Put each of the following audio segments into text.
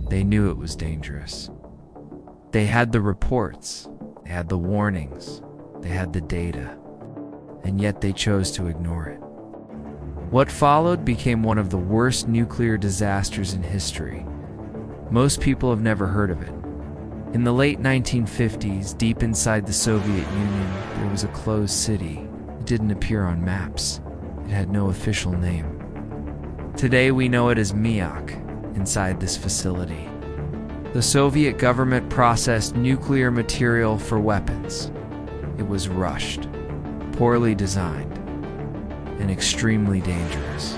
They knew it was dangerous. They had the reports, they had the warnings, they had the data, and yet they chose to ignore it. What followed became one of the worst nuclear disasters in history. Most people have never heard of it. In the late 1950s, deep inside the Soviet Union, there was a closed city. It didn't appear on maps. It had no official name. Today we know it as Miak, inside this facility. The Soviet government processed nuclear material for weapons. It was rushed, poorly designed, and extremely dangerous.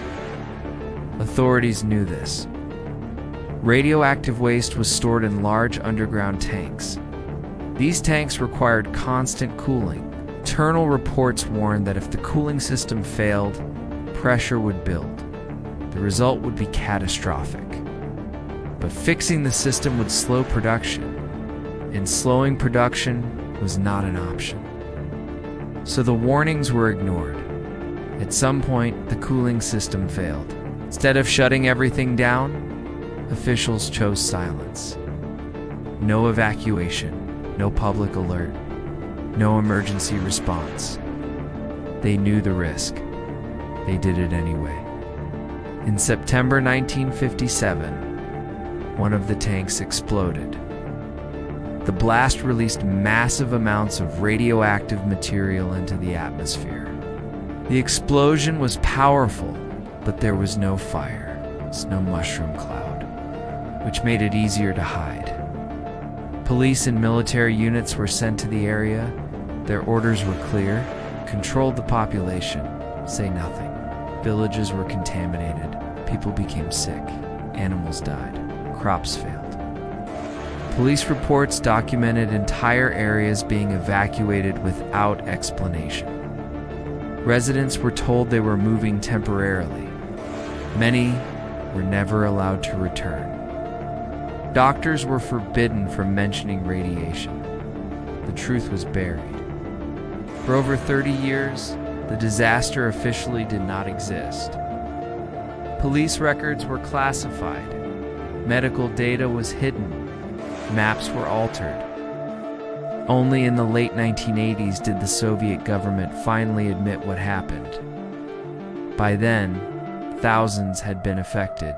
Authorities knew this. Radioactive waste was stored in large underground tanks. These tanks required constant cooling. Internal reports warned that if the cooling system failed, pressure would build. The result would be catastrophic. But fixing the system would slow production, and slowing production was not an option. So the warnings were ignored. At some point, the cooling system failed. Instead of shutting everything down, officials chose silence. No evacuation, no public alert, no emergency response. They knew the risk. They did it anyway. In September 1957, one of the tanks exploded. The blast released massive amounts of radioactive material into the atmosphere. The explosion was powerful, but there was no fire, no mushroom cloud, which made it easier to hide. Police and military units were sent to the area. Their orders were clear: control the population, say nothing. Villages were contaminated, people became sick, animals died, crops failed. Police reports documented entire areas being evacuated without explanation. Residents were told they were moving temporarily. Many were never allowed to return. Doctors were forbidden from mentioning radiation. The truth was buried. For over 30 years, the disaster officially did not exist. Police records were classified. Medical data was hidden. Maps were altered. Only in the late 1980s did the Soviet government finally admit what happened. By then, thousands had been affected.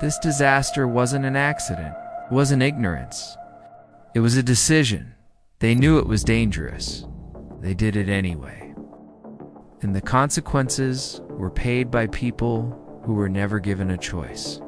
This disaster wasn't an accident. It wasn't ignorance. It was a decision. They knew it was dangerous. They did it anyway. And the consequences were paid by people who were never given a choice.